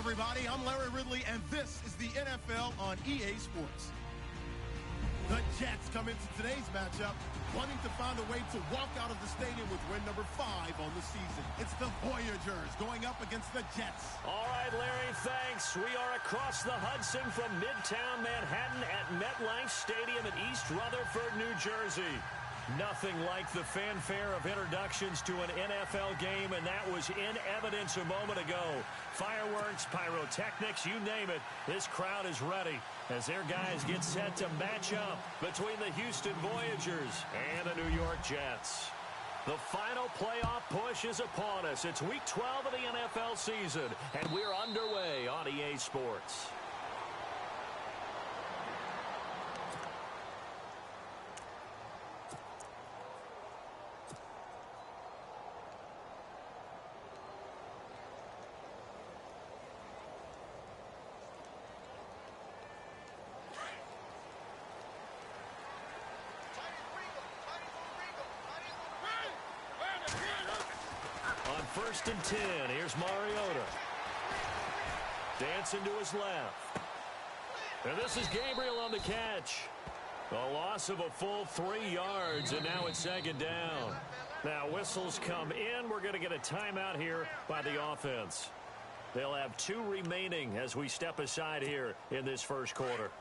everybody. I'm Larry Ridley, and this is the NFL on EA Sports. The Jets come into today's matchup wanting to find a way to walk out of the stadium with win number 5 on the season. It's the Voyagers going up against the Jets. All right, Larry, thanks. We are across the Hudson from Midtown Manhattan at MetLife Stadium in East Rutherford, New Jersey. Nothing like the fanfare of introductions to an NFL game, and that was in evidence a moment ago. Fireworks, pyrotechnics, you name it. This crowd is ready as their guys get set to match up between the Houston Voyagers and the New York Jets. The final playoff push is upon us. It's Week 12 of the NFL season, and we're underway on EA Sports. First and 10. Here's Mariota. Dancing to his left. And this is Gabriel on the catch. A loss of a full 3 yards, and now it's second down. Now whistles come in. We're going to get a timeout here by the offense. They'll have 2 remaining as we step aside here in this first quarter.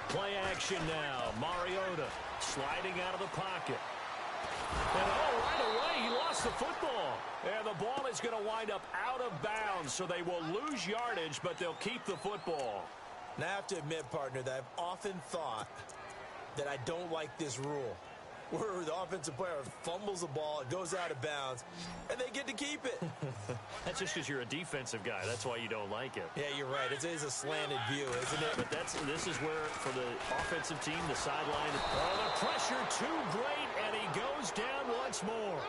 Play action now. Mariota sliding out of the pocket. And right away, he lost the football. And the ball is going to wind up out of bounds, so they will lose yardage, but they'll keep the football. Now, I have to admit, partner, that I've often thought that I don't like this rule, where the offensive player fumbles the ball, it goes out of bounds, and they get to keep it. That's just because you're a defensive guy. That's why you don't like it. Yeah, you're right. It is a slanted view, isn't it? But this is where, for the offensive team, the sideline. Oh, the pressure too great, and he goes down once more.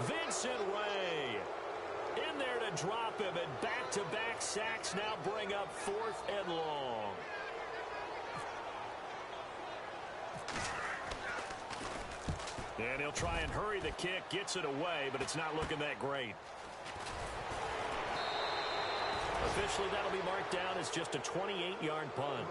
Vincent Ray in there to drop him, and back-to-back sacks now bring up 4th and long. And he'll try and hurry the kick, gets it away, but it's not looking that great. Officially, that'll be marked down as just a 28-yard punt.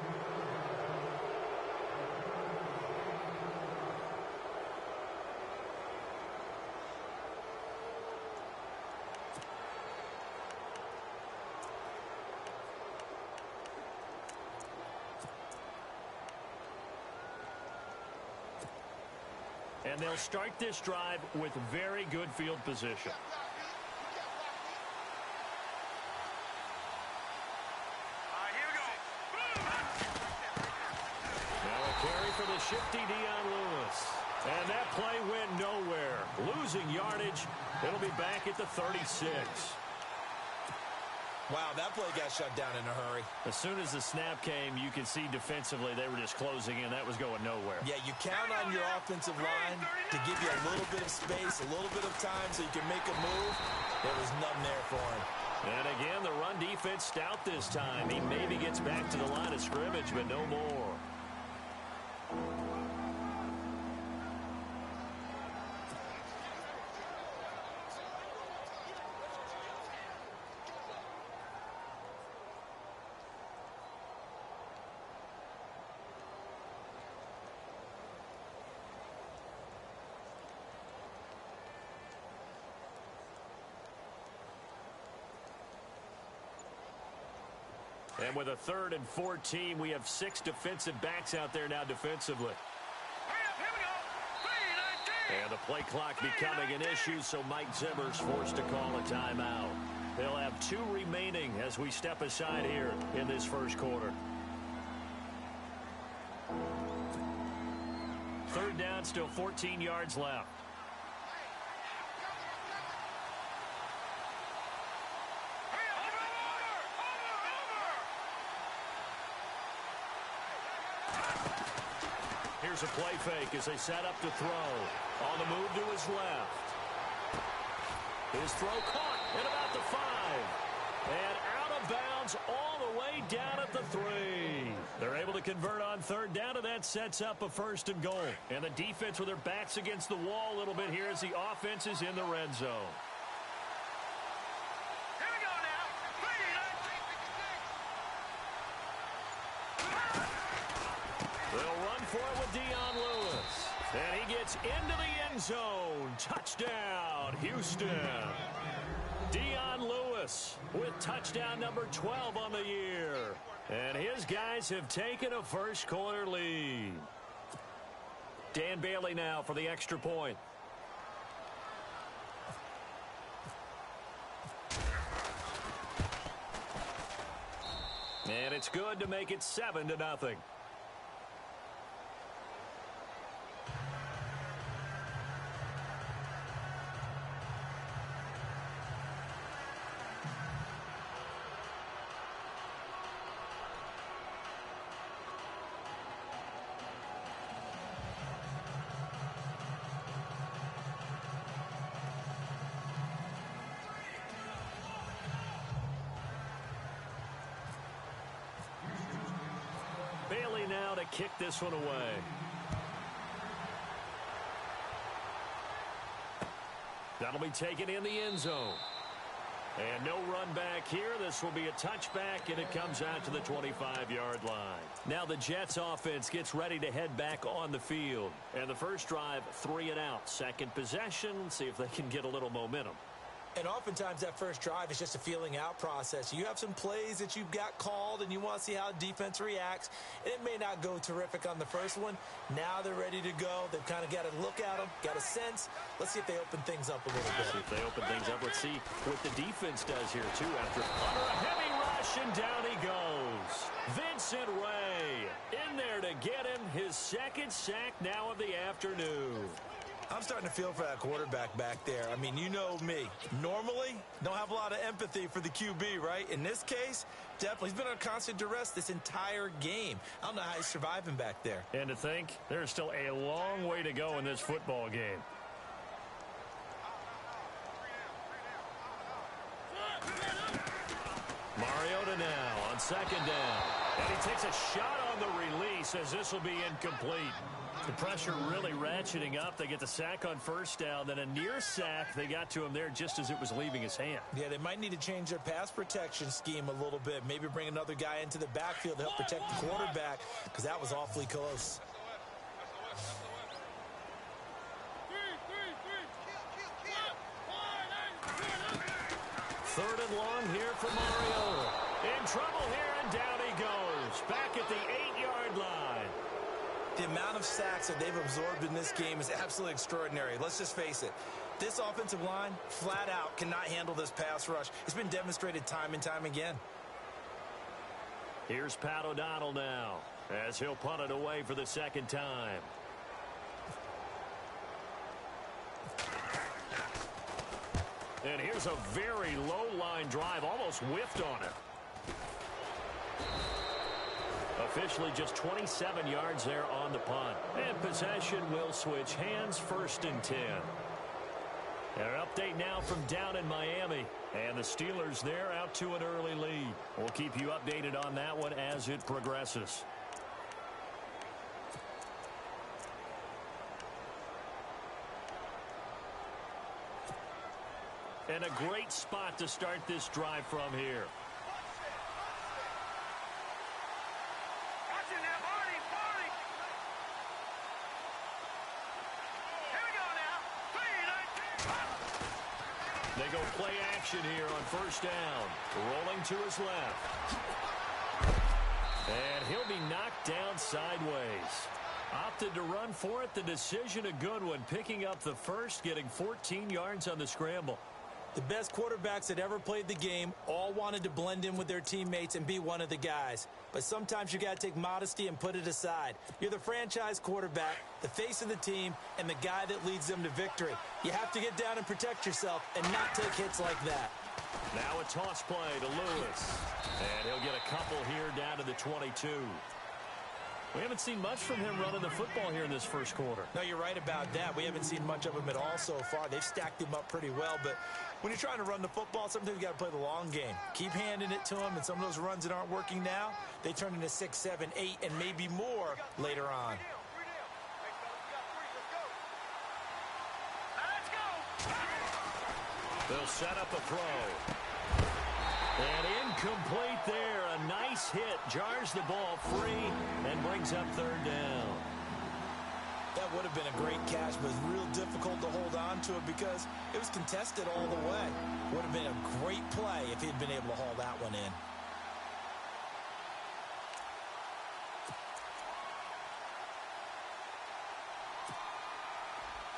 And they'll start this drive with very good field position. Now a carry for the shifty Dion Lewis. And that play went nowhere. Losing yardage. It'll be back at the 36. Wow, that play got shut down in a hurry. As soon as the snap came, you could see defensively they were just closing in. That was going nowhere. Yeah, you count on your offensive line to give you a little bit of space, a little bit of time so you can make a move. There was nothing there for him. And again, the run defense stout this time. He maybe gets back to the line of scrimmage, but no more. And with a 3rd and 14, we have 6 defensive backs out there now defensively. And the play clock becoming an issue, so Mike Zimmer's forced to call a timeout. They'll have 2 remaining as we step aside here in this first quarter. 3rd down, still 14 yards left. Here's a play fake as they set up to throw. On the move to his left. His throw caught at about the 5. And out of bounds all the way down at the 3. They're able to convert on third down, and that sets up a 1st and goal. And the defense with their backs against the wall a little bit here as the offense is in the red zone. Here we go now. They'll run for it with Dion Lewis. And he gets into the end zone. Touchdown, Houston. Dion Lewis with touchdown number 12 on the year. And his guys have taken a first quarter lead. Dan Bailey now for the extra point. And it's good to make it 7-0. Bailey now to kick this one away. That'll be taken in the end zone. And no run back here. This will be a touchback, and it comes out to the 25-yard line. Now the Jets offense gets ready to head back on the field. And the first drive, 3 and out. Second possession, see if they can get a little momentum. And oftentimes that first drive is just a feeling out process. You have some plays that you've got called and you want to see how defense reacts. And it may not go terrific on the first one. Now they're ready to go. They've kind of got to look at them, got a sense. Let's see if they open things up a little bit. See if they open things up. Let's see what the defense does here, too, after under a heavy rush, and down he goes. Vincent Ray in there to get him his second sack now of the afternoon. I'm starting to feel for that quarterback back there. I mean, you know me. Normally, don't have a lot of empathy for the QB, right? In this case, definitely. He's been on constant duress this entire game. I don't know how he's surviving back there. And to think, there's still a long way to go in this football game. Mariota now on second down. And he takes a shot on the release as this will be incomplete. The pressure really ratcheting up. They get the sack on first down, then a near sack. They got to him there just as it was leaving his hand. Yeah, they might need to change their pass protection scheme a little bit. Maybe bring another guy into the backfield to help protect the quarterback, because that was awfully close. Third and long here for Mariota. In trouble here, and down he goes. Back at the 8-yard line. The amount of sacks that they've absorbed in this game is absolutely extraordinary. Let's just face it. This offensive line, flat out, cannot handle this pass rush. It's been demonstrated time and time again. Here's Pat O'Donnell now, as he'll punt it away for the second time. And here's a very low-line drive, almost whiffed on it. Officially just 27 yards there on the punt. And possession will switch hands, 1st and 10. Our update now from down in Miami. And the Steelers there out to an early lead. We'll keep you updated on that one as it progresses. And a great spot to start this drive from here. They go play action here on first down. Rolling to his left. And he'll be knocked down sideways. Opted to run for it. The decision a good one. Picking up the first, getting 14 yards on the scramble. The best quarterbacks that ever played the game all wanted to blend in with their teammates and be one of the guys. But sometimes you got to take modesty and put it aside. You're the franchise quarterback, the face of the team, and the guy that leads them to victory. You have to get down and protect yourself and not take hits like that. Now a toss play to Lewis. And he'll get a couple here down to the 22. We haven't seen much from him running the football here in this first quarter. No, you're right about that. We haven't seen much of him at all so far. They've stacked him up pretty well, but when you're trying to run the football, sometimes you got to play the long game. Keep handing it to him, and some of those runs that aren't working now, they turn into 6, 7, 8, and maybe more later on. They'll set up a throw. And incomplete there. A nice hit. Jars the ball free and brings up third down. That would have been a great catch, but it's real difficult to hold on to it because it was contested all the way. Would have been a great play if he'd been able to haul that one in.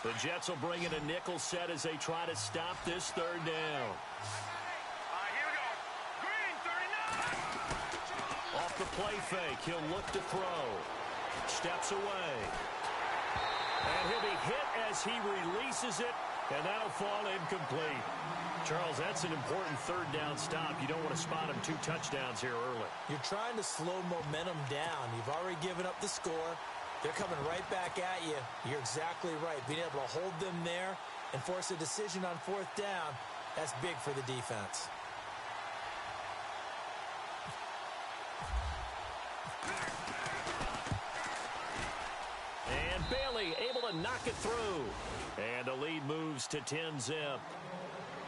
The Jets will bring in a nickel set as they try to stop this third down. Here we go. Green, 39. Off the play fake, he'll look to throw. Steps away. And he'll be hit as he releases it, and that'll fall incomplete. Charles, that's an important third down stop. You don't want to spot him 2 touchdowns here early. You're trying to slow momentum down. You've already given up the score. They're coming right back at you. You're exactly right. Being able to hold them there and force a decision on 4th down, that's big for the defense. And Bailey able to knock it through. And the lead moves to 10-zip.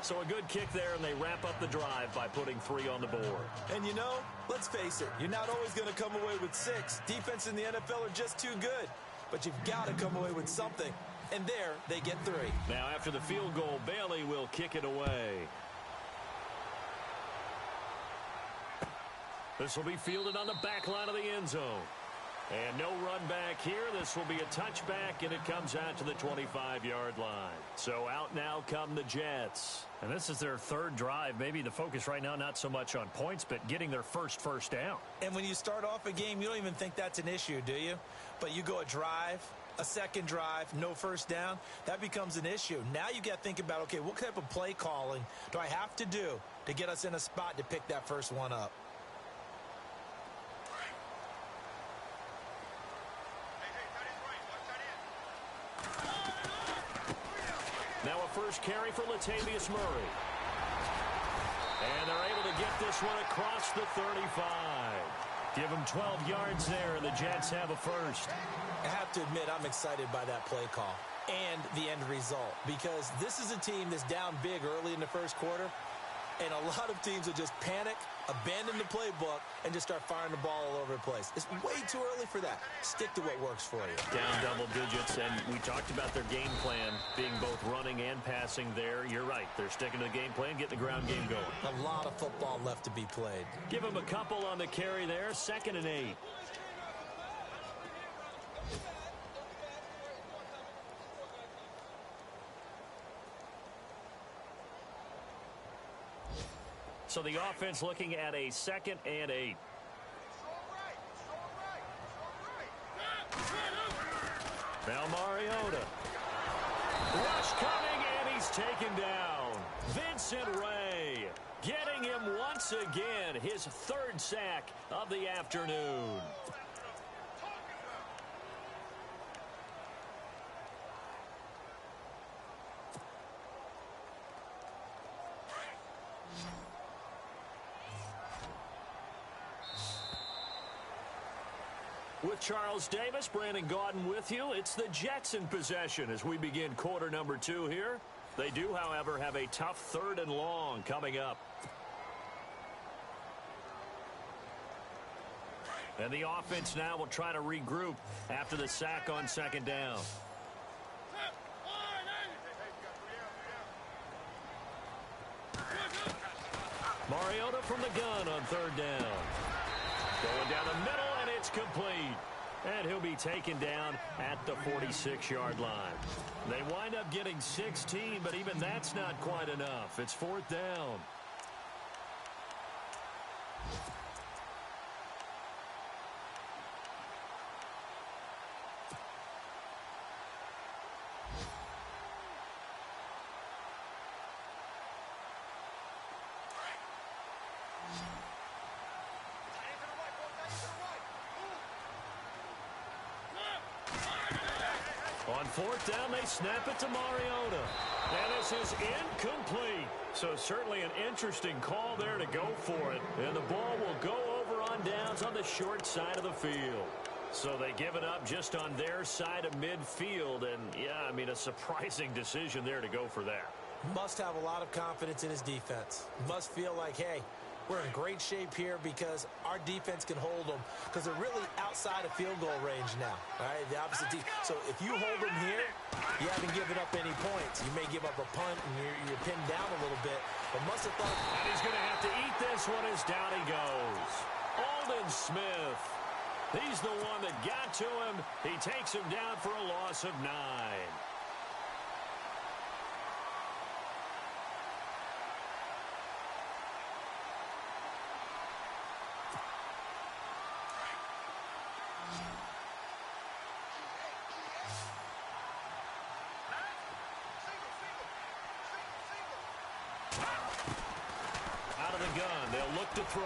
So a good kick there, and they wrap up the drive by putting 3 on the board. And you know, let's face it, you're not always going to come away with 6. Defense in the NFL are just too good. But you've got to come away with something. And there, they get 3. Now after the field goal, Bailey will kick it away. This will be fielded on the back line of the end zone. And no run back here. This will be a touchback, and it comes out to the 25-yard line. So out now come the Jets. And this is their 3rd drive. Maybe the focus right now not so much on points, but getting their first down. And when you start off a game, you don't even think that's an issue, do you? But you go a drive, a 2nd drive, no first down, that becomes an issue. Now you got to think about, okay, what type of play calling do I have to do to get us in a spot to pick that first one up? Now a first carry for Latavius Murray. And they're able to get this one across the 35. Give them 12 yards there, and the Jets have a first. I have to admit, I'm excited by that play call and the end result because this is a team that's down big early in the first quarter, and a lot of teams will just panic, abandon the playbook, and just start firing the ball all over the place. It's way too early for that. Stick to what works for you. Down double digits, and we talked about their game plan being both running and passing there. You're right. They're sticking to the game plan, getting the ground game going. A lot of football left to be played. Give them a couple on the carry there. 2nd and 8. So the offense looking at a 2nd and 8. Now Mariota. Rush coming, and he's taken down. Vincent Ray getting him once again, his 3rd sack of the afternoon. With Charles Davis, Brandon Gaudin with you. It's the Jets in possession as we begin quarter number 2 here. They do, however, have a tough 3rd and long coming up. And the offense now will try to regroup after the sack on 2nd down. Mariota from the gun on 3rd down. Going down the middle, and it's complete. And he'll be taken down at the 46-yard line. They wind up getting 16, but even that's not quite enough. It's 4th down. On fourth down, they snap it to Mariota. And this is incomplete. So certainly an interesting call there to go for it. And the ball will go over on downs on the short side of the field. So they give it up just on their side of midfield. And, yeah, I mean, a surprising decision there to go for that. Must have a lot of confidence in his defense. Must feel like, hey, we're in great shape here because our defense can hold them because they're really outside of field goal range now. All right, the opposite team. So if you hold them here, you haven't given up any points. You may give up a punt and you're pinned down a little bit. But must have thought. And he's going to have to eat this one as down he goes. Aldon Smith. He's the one that got to him. He takes him down for a loss of 9. Out of the gun, they'll look to throw.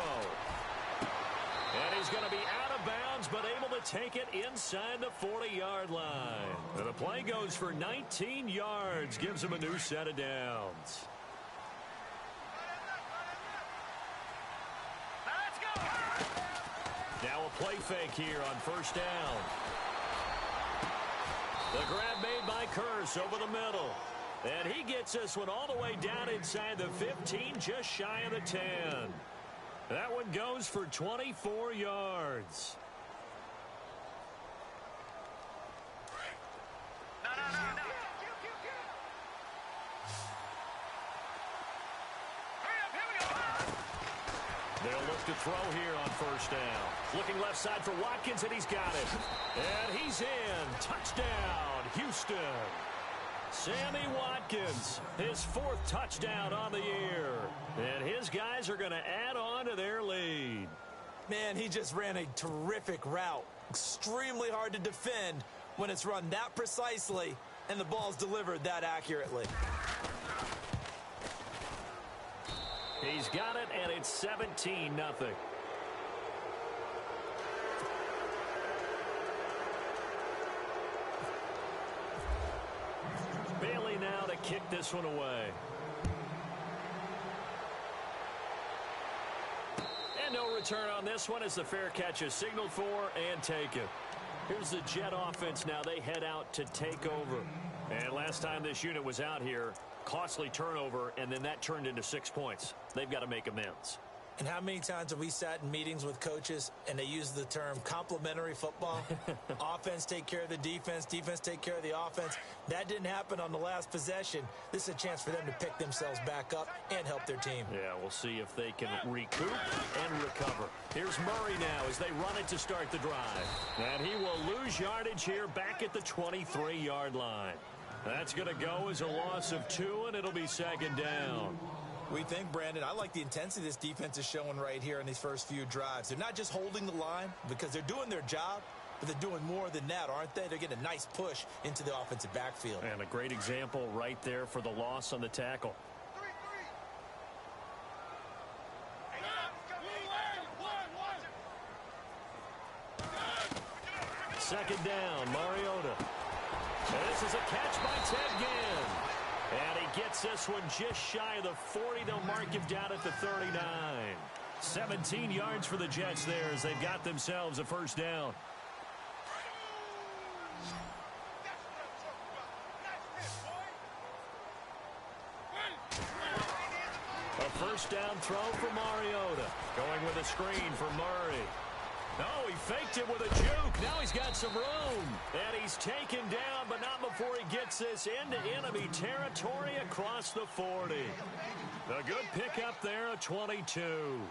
And he's going to be out of bounds, but able to take it inside the 40-yard line. And the play goes for 19 yards, gives him a new set of downs. Now a play fake here on first down. The grab made by Curse over the middle. And he gets this one all the way down inside the 15, just shy of the 10. That one goes for 24 yards. They'll look to throw here on first down. Looking left side for Watkins, and he's got it. And he's in. Touchdown, Houston. Sammy Watkins, his 4th touchdown on the year. And his guys are going to add on to their lead. Man, he just ran a terrific route. Extremely hard to defend when it's run that precisely and the ball's delivered that accurately. He's got it, and it's 17-0. Bailey now to kick this one away. And no return on this one as the fair catch is signaled for and taken. Here's the Jet offense now. They head out to take over. And last time this unit was out here, costly turnover, and then that turned into 6 points. They've got to make amends. And how many times have we sat in meetings with coaches and they use the term complementary football? Offense take care of the defense, defense take care of the offense. That didn't happen on the last possession. This is a chance for them to pick themselves back up and help their team. Yeah, we'll see if they can recoup and recover. Here's Murray now as they run it to start the drive. And he will lose yardage here back at the 23-yard line. That's going to go as a loss of 2, and it'll be second down. We think, Brandon, I like the intensity this defense is showing right here in these first few drives. They're not just holding the line because they're doing their job, but they're doing more than that, aren't they? They're getting a nice push into the offensive backfield. And a great example right there for the loss on the tackle. Second down, Mariota. And this is a catch by Ted Ginn. And he gets this one just shy of the 40. They'll mark him down at the 39. 17 yards for the Jets there as they've got themselves a first down. A first down throw for Mariota. Going with a screen for Murray. Oh, he faked it with a juke. Now he's got some room. And he's taken down, but not before he gets this into enemy territory across the 40. A good pickup there, a 22.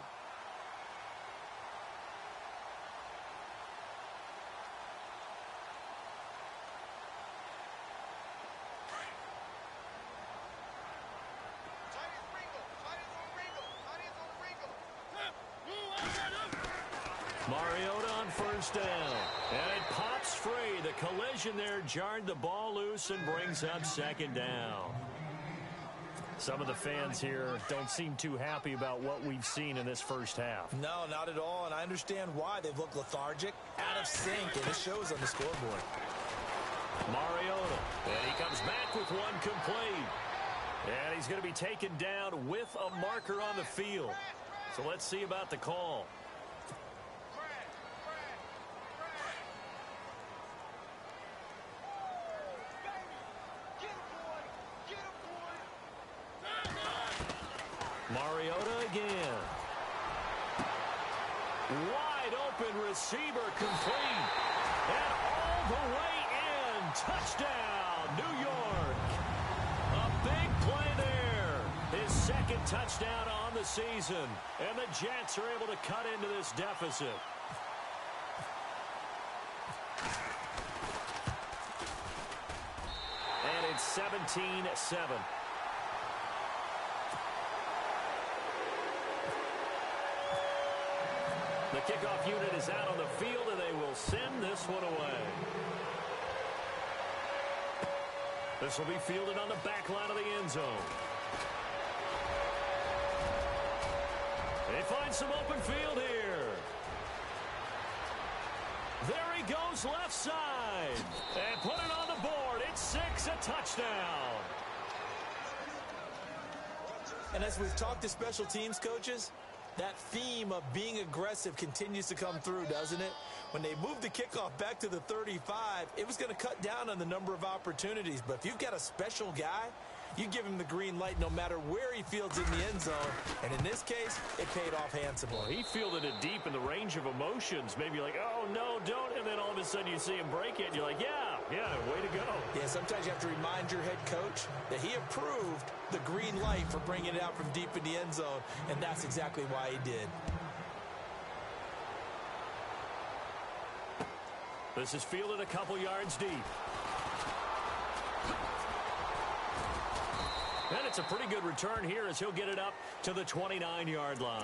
Mariota on first down. And it pops free. The collision there jarred the ball loose and brings up second down. Some of the fans here don't seem too happy about what we've seen in this first half. No, not at all, and I understand why. They've looked lethargic, out of sync, and it shows on the scoreboard. Mariota. And he comes back with one complete. And he's going to be taken down with a marker on the field. So let's see about the call. Mariota again. Wide open receiver complete. And all the way in. Touchdown, New York. A big play there. His second touchdown on the season. And the Jets are able to cut into this deficit. And it's 17-7. The kickoff unit is out on the field, and they will send this one away. This will be fielded on the back line of the end zone. They find some open field here. There he goes left side. And put it on the board. It's 6, a touchdown. And as we've talked to special teams coaches, that theme of being aggressive continues to come through, doesn't it? When they moved the kickoff back to the 35, it was going to cut down on the number of opportunities. But if you've got a special guy, you give him the green light no matter where he fields in the end zone. And in this case, it paid off handsomely. Well, he fielded it deep in the range of emotions. Maybe like, oh, no, don't. And then all of a sudden you see him break it, and you're like, yeah, way to go. Yeah, sometimes you have to remind your head coach that he approved the green light for bringing it out from deep in the end zone, and that's exactly why he did. This is fielded a couple yards deep. And it's a pretty good return here as he'll get it up to the 29-yard line.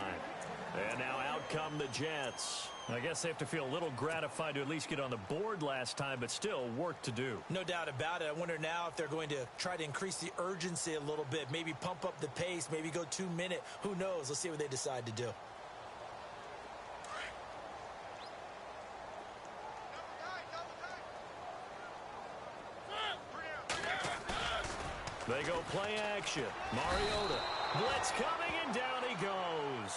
And now out come the Jets. I guess they have to feel a little gratified to at least get on the board last time, but still work to do. No doubt about it. I wonder now if they're going to try to increase the urgency a little bit, maybe pump up the pace, maybe go 2-minute. Who knows? Let's see what they decide to do. They go play action. Mariota. Blitz coming, and down he goes.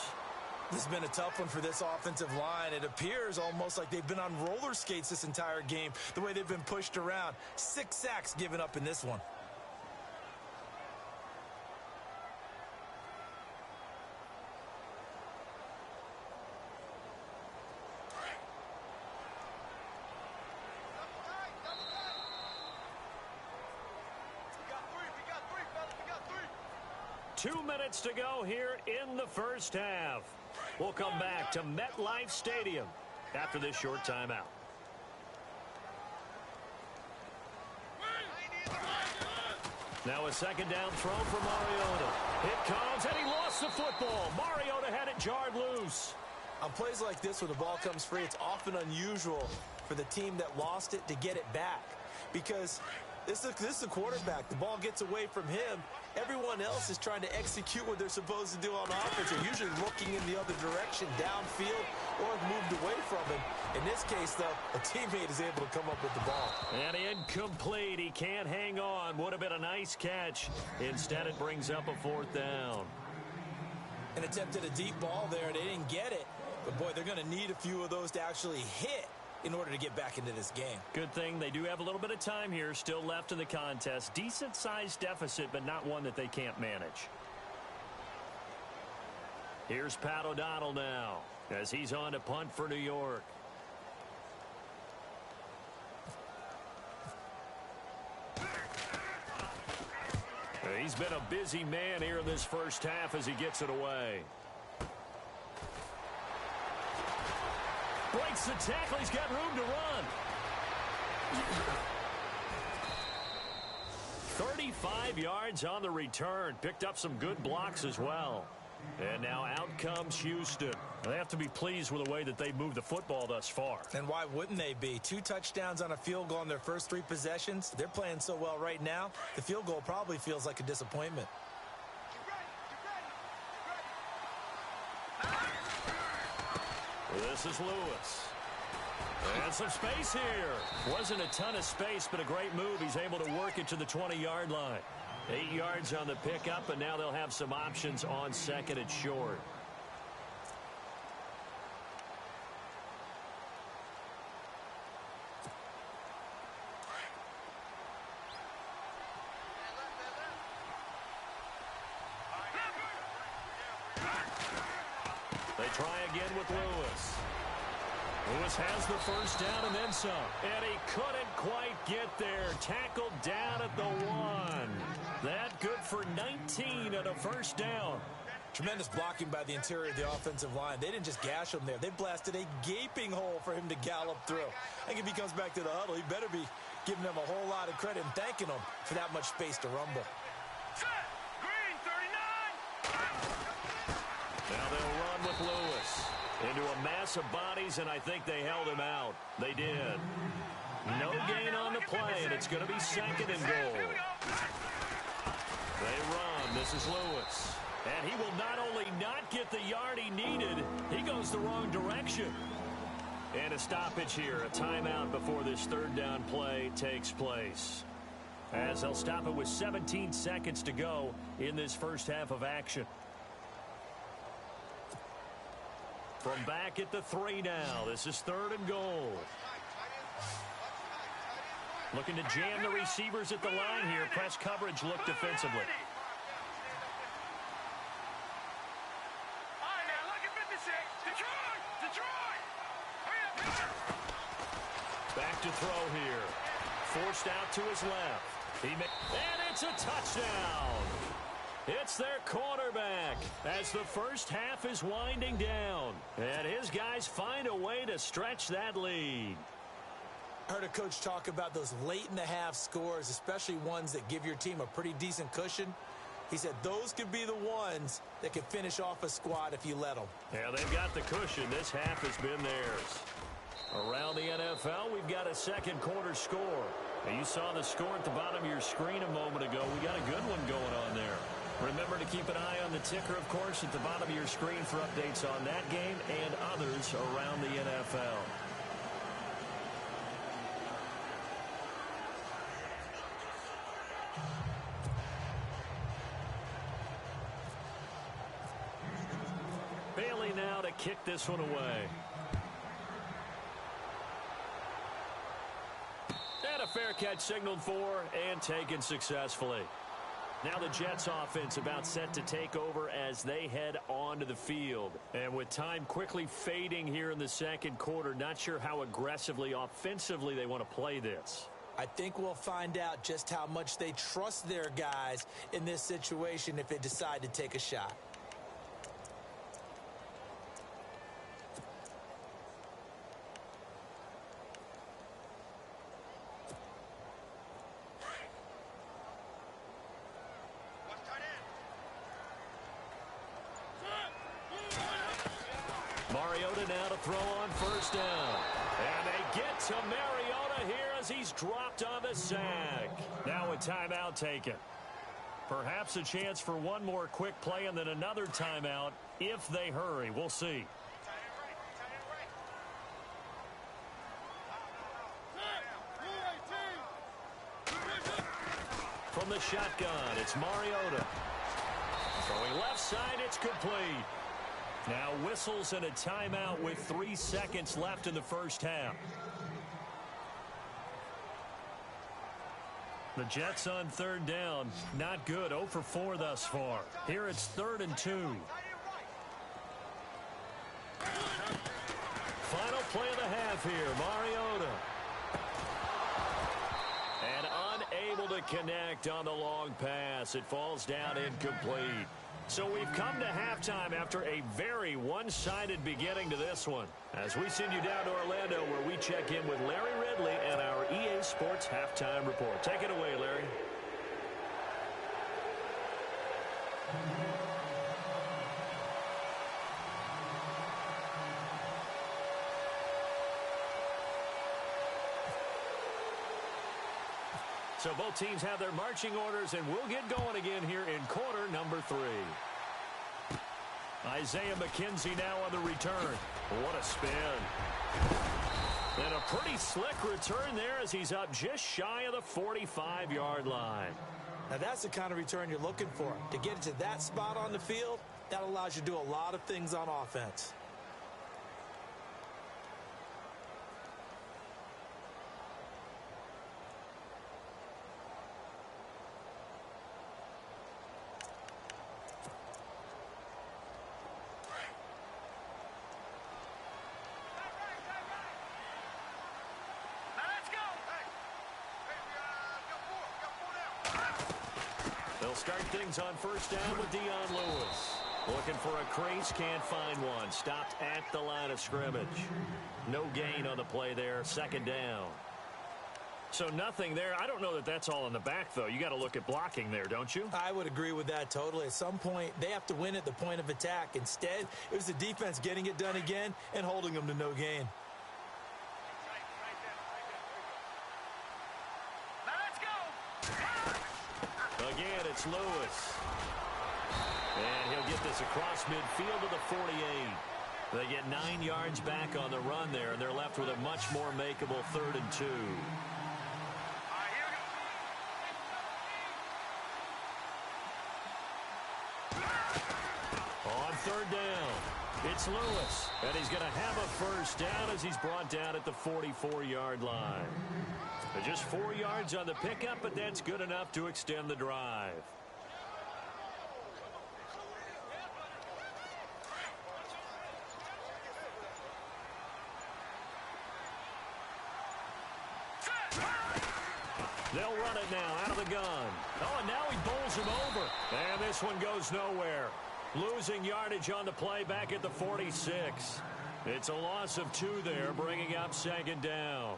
This has been a tough one for this offensive line. It appears almost like they've been on roller skates this entire game, the way they've been pushed around. 6 sacks given up in this one. Two minutes to go here in the first half. We'll come back to MetLife Stadium after this short timeout. Now a second down throw for Mariota. It comes, and he lost the football. Mariota had it jarred loose. On plays like this where the ball comes free, it's often unusual for the team that lost it to get it back. Because this is the quarterback. The ball gets away from him. Everyone else is trying to execute what they're supposed to do on offense. They're usually looking in the other direction, downfield, or moved away from him. In this case, though, a teammate is able to come up with the ball. And incomplete. He can't hang on. Would have been a nice catch. Instead, it brings up a 4th down. An attempt at a deep ball there. They didn't get it. But, boy, they're going to need a few of those to actually hit in order to get back into this game. Good thing they do have a little bit of time here still left in the contest. Decent-sized deficit, but not one that they can't manage. Here's Pat O'Donnell now as he's on to punt for New York. He's been a busy man here in this first half as he gets it away. Breaks the tackle. He's got room to run. 35 yards on the return. Picked up some good blocks as well. And now out comes Houston. They have to be pleased with the way that they moved the football thus far. And why wouldn't they be? 2 touchdowns on a field goal in their first 3 possessions. They're playing so well right now, the field goal probably feels like a disappointment. This is Lewis. And some space here. Wasn't a ton of space, but a great move. He's able to work it to the 20-yard line. 8 yards on the pickup, and now they'll have some options on second and short. They try again with Lewis. Lewis has the first down and then some. And he couldn't quite get there. Tackled down at the 1. That good for 19 and a first down. Tremendous blocking by the interior of the offensive line. They didn't just gash him there. They blasted a gaping hole for him to gallop through. I think if he comes back to the huddle, he better be giving them a whole lot of credit and thanking them for that much space to rumble. Set. Green, 39. Now they'll run with Lewis. Into a mass of bodies, and I think they held him out. They did. No gain on the play, and it's going to be second and goal. They run. This is Lewis. And he will not only not get the yard he needed, he goes the wrong direction. And a stoppage here, a timeout before this third down play takes place. As they'll stop it with 17 seconds to go in this first half of action. From back at the 3 now. This is third and goal. Looking to jam the receivers at the line here. Press coverage look defensively. All right, now, look at 56. Detroit! Back to throw here. Forced out to his left. And it's a touchdown. It's their quarterback as the first half is winding down. And his guys find a way to stretch that lead. I heard a coach talk about those late-in-the-half scores, especially ones that give your team a pretty decent cushion. He said those could be the ones that can finish off a squad if you let them. Yeah, they've got the cushion. This half has been theirs. Around the NFL, we've got a second quarter score. And you saw the score at the bottom of your screen a moment ago. We got a good one going on there. Remember to keep an eye on the ticker, of course, at the bottom of your screen for updates on that game and others around the NFL. Bailey now to kick this one away. And a fair catch signaled for and taken successfully. Now the Jets offense about set to take over as they head onto the field. And with time quickly fading here in the second quarter, not sure how aggressively, offensively they want to play this. I think we'll find out just how much they trust their guys in this situation if they decide to take a shot. Mariota now to throw on first down. And they get to Mariota here as he's dropped on the sack. Now a timeout taken. Perhaps a chance for one more quick play and then another timeout if they hurry. We'll see. From the shotgun, it's Mariota. Throwing left side, it's complete. Now whistles and a timeout with 3 seconds left in the first half. The Jets on third down, not good, 0 for 4 thus far. Here it's 3rd and 2. Final play of the half here, Mariota. And unable to connect on the long pass. It falls down incomplete. So we've come to halftime after a very one-sided beginning to this one. As we send you down to Orlando where we check in with Larry Ridley and our EA Sports Halftime Report. Take it away, Larry. So both teams have their marching orders, and we'll get going again here in quarter number 3. Isaiah McKenzie now on the return. What a spin. And a pretty slick return there as he's up just shy of the 45-yard line. Now, that's the kind of return you're looking for. To get it to that spot on the field, that allows you to do a lot of things on offense. They'll start things on first down with Dion Lewis. Looking for a crease, can't find one. Stopped at the line of scrimmage. No gain on the play there, second down. So nothing there. I don't know that that's all in the back, though. You got to look at blocking there, don't you? I would agree with that totally. At some point, they have to win at the point of attack. Instead, it was the defense getting it done again and holding them to no gain. Again, it's Lewis. And he'll get this across midfield to the 48. They get 9 yards back on the run there, and they're left with a much more makeable 3rd and 2. On 3rd down, it's Lewis. And he's going to have a first down as he's brought down at the 44-yard line. Just 4 yards on the pickup, but that's good enough to extend the drive. They'll run it now out of the gun. Oh, and now he bowls him over. And this one goes nowhere. Losing yardage on the play back at the 46. It's a loss of 2 there, bringing up 2nd down.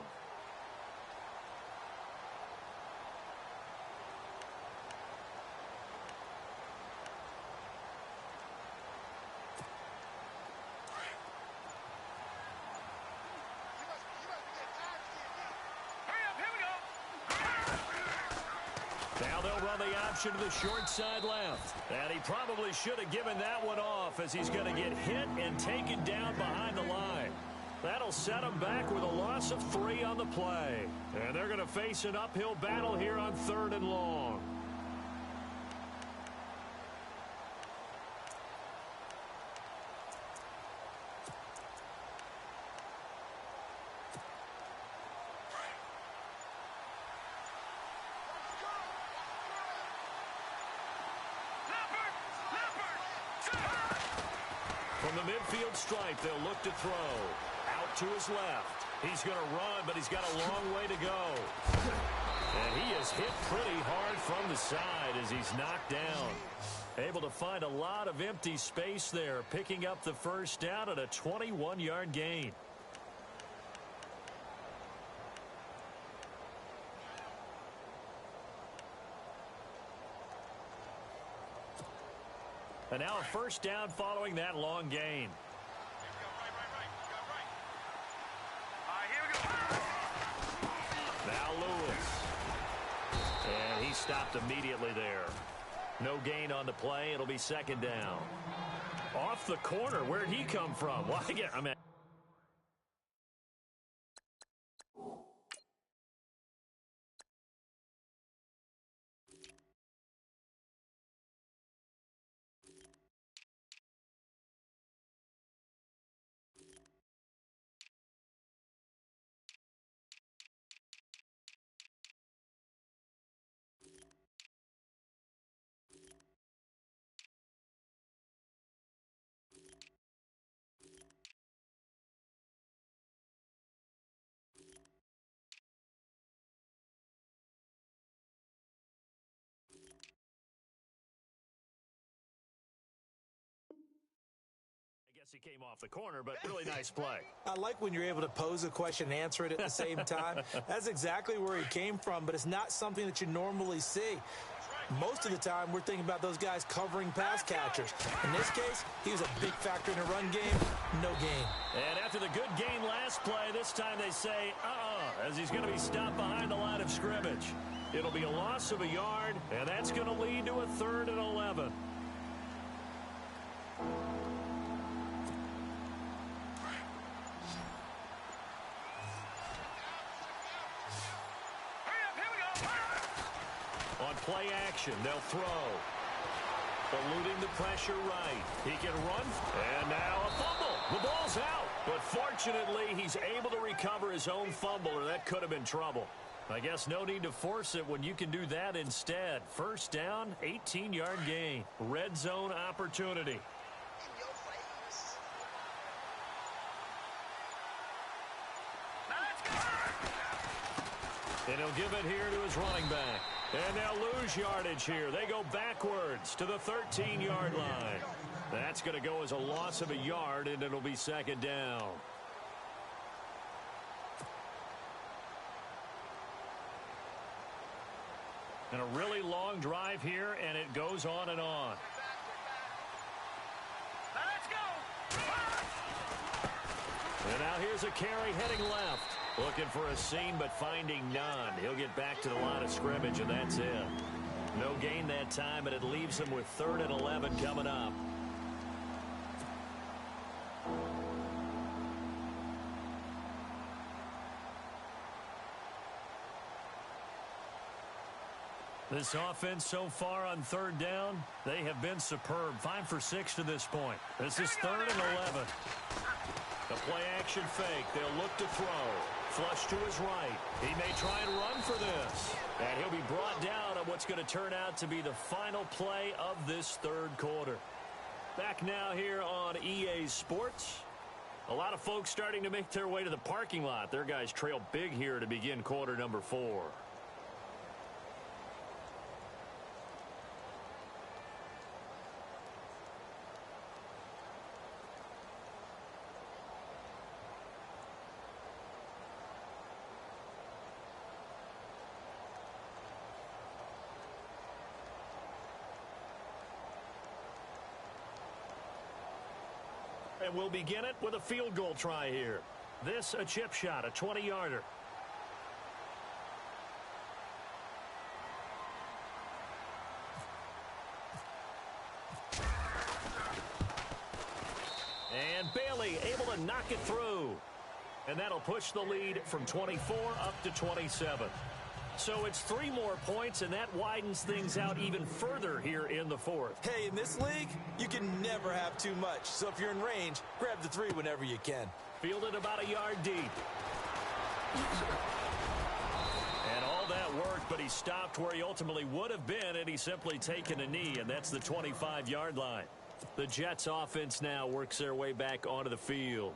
Now they'll run the option to the short side left. And he probably should have given that one off as he's going to get hit and taken down behind the line. That'll set him back with a loss of 3 on the play. And they're going to face an uphill battle here on 3rd and long. From the midfield stripe, they'll look to throw. Out to his left. He's going to run, but he's got a long way to go. And he is hit pretty hard from the side as he's knocked down. Able to find a lot of empty space there, picking up the first down at a 21-yard gain. And now a first down following that long gain. Now Lewis. And he stopped immediately there. No gain on the play. It'll be 2nd down. Off the corner. Where'd he come from? Well, I mean, he came off the corner, but really nice play. I like when you're able to pose a question and answer it at the same time. That's exactly where he came from, but it's not something that you normally see. Most of the time, we're thinking about those guys covering pass catchers. In this case, he was a big factor in the run game. No gain. And after the good gain last play, this time they say, as he's going to be stopped behind the line of scrimmage. It'll be a loss of a yard, and that's going to lead to a 3rd and 11. play action. They'll throw. Eluding the pressure right. He can run. And now a fumble. The ball's out. But fortunately, he's able to recover his own fumble, or that could have been trouble. I guess no need to force it when you can do that instead. First down, 18-yard gain. Red zone opportunity. And he'll give it here to his running back. And they'll lose yardage here. They go backwards to the 13-yard line. That's going to go as a loss of a yard, and it'll be second down. And a really long drive here, and it goes on and on. Let's go! And now here's a carry heading left. Looking for a seam, but finding none. He'll get back to the line of scrimmage, and that's it. No gain that time, and it leaves him with 3rd and 11 coming up. This offense so far on 3rd down, they have been superb. 5 for 6 to this point. This is 3rd and 11. The play action fake. They'll look to throw. Flush to his right. He may try and run for this. And he'll be brought down on what's going to turn out to be the final play of this 3rd quarter. Back now here on EA Sports. A lot of folks starting to make their way to the parking lot. Their guys trail big here to begin quarter number 4. And we'll begin it with a field goal try here. This a chip shot, a 20-yarder. And Bailey able to knock it through. And that'll push the lead from 24 up to 27. So it's 3 more points, and that widens things out even further here in the 4th. Hey, in this league, you can never have too much. So if you're in range, grab the 3 whenever you can. Fielded about a yard deep. And all that worked, but he stopped where he ultimately would have been, and he's simply taken a knee, and that's the 25-yard line. The Jets offense now works their way back onto the field.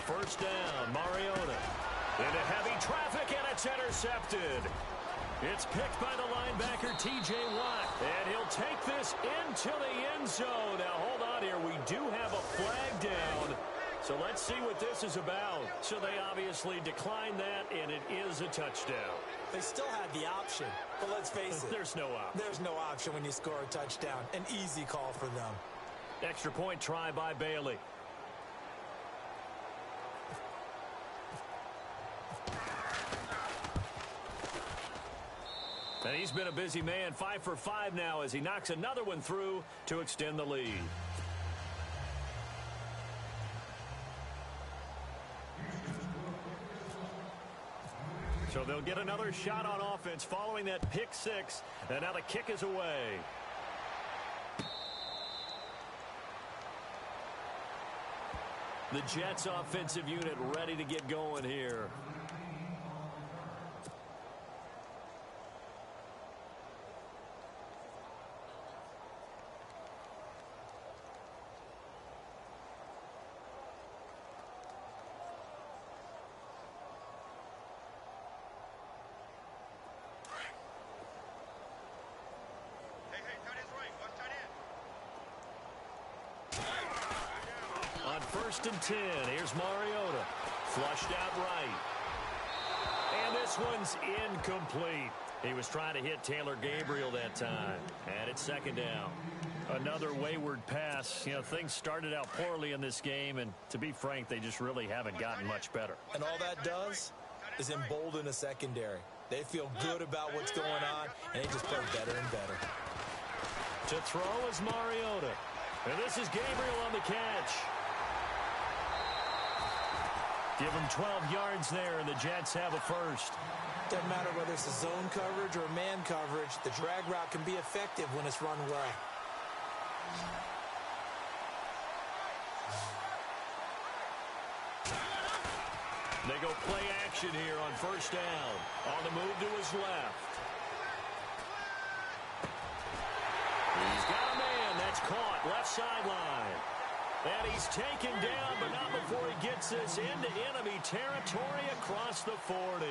First down, Mariota. Into heavy traffic, and it's intercepted. It's picked by the linebacker, T.J. Watt. And he'll take this into the end zone. Now, hold on here. We do have a flag down. So let's see what this is about. So they obviously declined that, and it is a touchdown. They still had the option, but let's face it. There's no option. There's no option when you score a touchdown. An easy call for them. Extra point try by Bailey. And he's been a busy man, 5 for 5 now as he knocks another one through to extend the lead. So they'll get another shot on offense following that pick 6, and now the kick is away. The Jets offensive unit ready to get going here. First and 10. Here's Mariota. Flushed out right. And this one's incomplete. He was trying to hit Taylor Gabriel that time. And it's second down. Another wayward pass. You know, things started out poorly in this game, and to be frank, they just really haven't gotten much better. And all that does is embolden a secondary. They feel good about what's going on, and they just play better and better. To throw is Mariota. And this is Gabriel on the catch. Give him 12 yards there, and the Jets have a first. Doesn't matter whether it's a zone coverage or man coverage, the drag route can be effective when it's run well. They go play action here on first down. On the move to his left. He's got a man. That's caught. Left sideline. And he's taken down, but not before he gets this into enemy territory across the 40.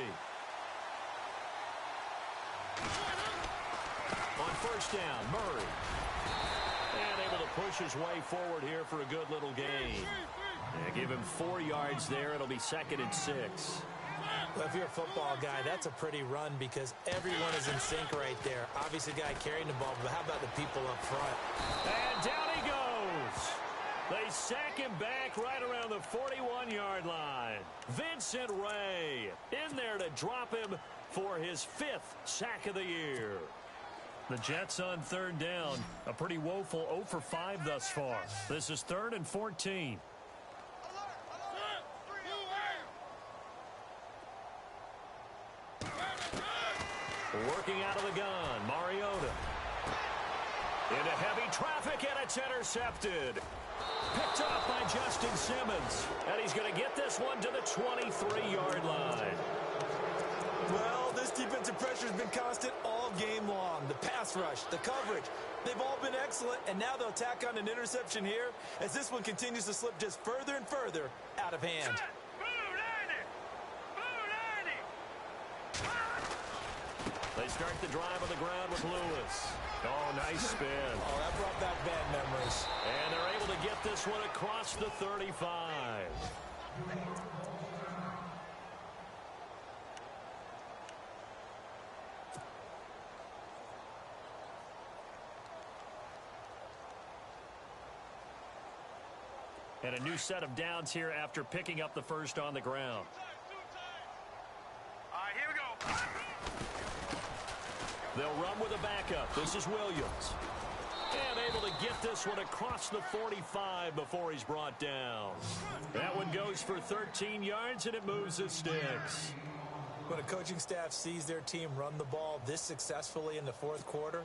On first down, Murray. And able to push his way forward here for a good little gain. Yeah, give him 4 yards there. It'll be 2nd and 6. Well, if you're a football guy, that's a pretty run because everyone is in sync right there. Obviously, the guy carrying the ball, but how about the people up front? And down he goes. They sack him back right around the 41-yard line. Vincent Ray in there to drop him for his 5th sack of the year. The Jets on third down. A pretty woeful 0 for 5 thus far. This is 3rd and 14. Working out of the gun, Mariota. Into heavy traffic, and it's intercepted. Picked up by Justin Simmons. And he's going to get this one to the 23-yard line. Well, this defensive pressure has been constant all game long. The pass rush, the coverage, they've all been excellent, and now they'll tack on an interception here as this one continues to slip just further and further out of hand. They start the drive on the ground with Lewis. Oh, nice spin. Oh, that brought back bad memories. And they're able to get this one across the 35. And a new set of downs here after picking up the first on the ground. All right, here we go. They'll run with a backup. This is Williams. And able to get this one across the 45 before he's brought down. That one goes for 13 yards, and it moves the sticks. When a coaching staff sees their team run the ball this successfully in the fourth quarter,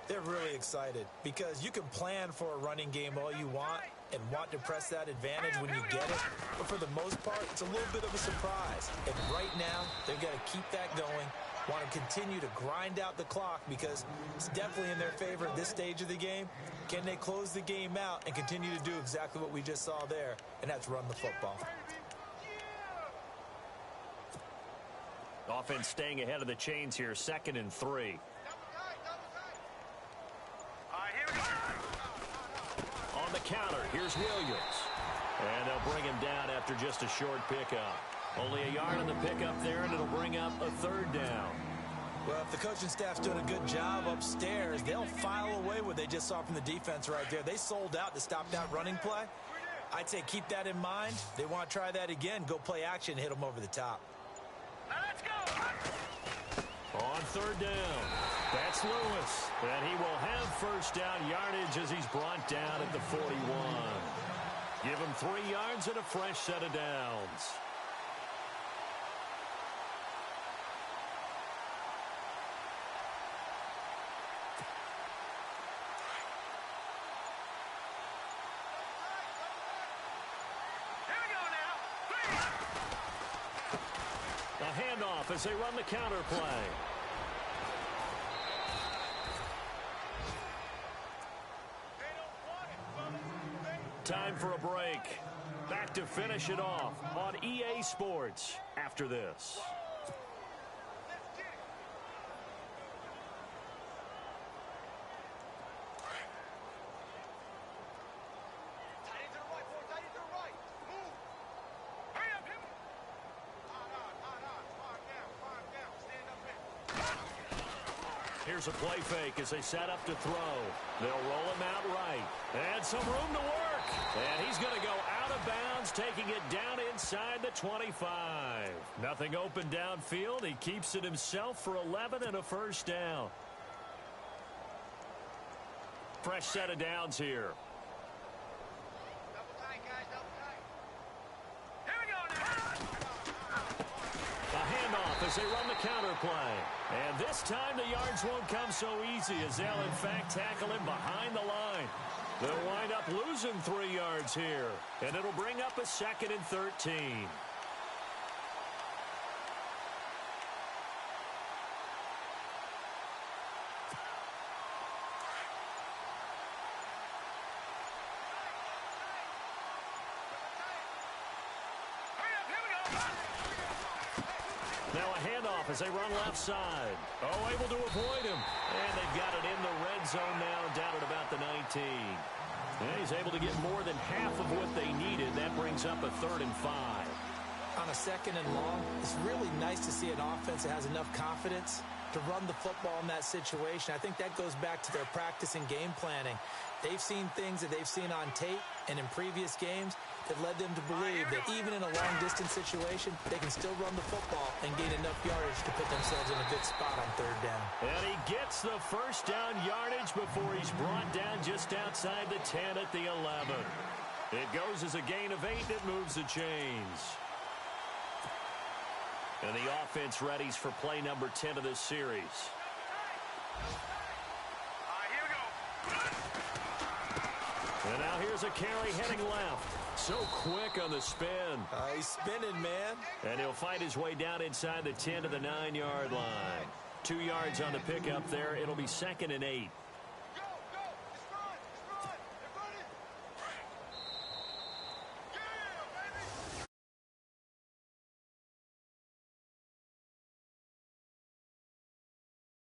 they're really excited because you can plan for a running game all you want and want to press that advantage when you get it. But for the most part, it's a little bit of a surprise. And right now, they've got to keep that going. Want to continue to grind out the clock because it's definitely in their favor at this stage of the game. Can they close the game out and continue to do exactly what we just saw there, and that's run the football. Offense staying ahead of the chains here, 2nd and 3. All right, here we go. On the counter, here's Williams. And they'll bring him down after just a short pickup. Only a yard on the pickup there, and it'll bring up a 3rd down. Well, if the coaching staff's doing a good job upstairs, they'll file away what they just saw from the defense right there. They sold out to stop that running play. I'd say keep that in mind. They want to try that again. Go play action, hit them over the top. Now let's go. On 3rd down, that's Lewis. And he will have first down yardage as he's brought down at the 41. Give him 3 yards and a fresh set of downs. A handoff as they run the counter play. Time for a break. Back to finish it off on EA Sports after this. Here's a play fake as they set up to throw. They'll roll him out right. And some room to work. And he's going to go out of bounds, taking it down inside the 25. Nothing open downfield. He keeps it himself for 11 and a first down. fresh set of downs here. Double tight, guys, double tight. Here we go now. A handoff as they run the counter play. And this time the yards won't come so easy as they'll in fact tackle him behind the line. They'll wind up losing 3 yards here. And it'll bring up a 2nd and 13. Now a handoff as they run left side. Oh, able to avoid him. And they've got it in the red zone now, down at about the 19. And he's able to get more than half of what they needed. That brings up a 3rd and 5. On a 2nd and long, it's really nice to see an offense that has enough confidence to run the football in that situation. I think that goes back to their practice and game planning. They've seen things that they've seen on tape and in previous games that led them to believe that even in a long-distance situation, they can still run the football and gain enough yardage to put themselves in a good spot on 3rd down. And he gets the first down yardage before he's brought down just outside the 10 at the 11. It goes as a gain of 8 that moves the chains. And the offense readies for play number 10 of this series. Here we go. And now here's a carry heading left. So quick on the spin. He's spinning, man. And he'll find his way down inside the 10 to the 9-yard line. 2 yards on the pickup there. It'll be 2nd and 8.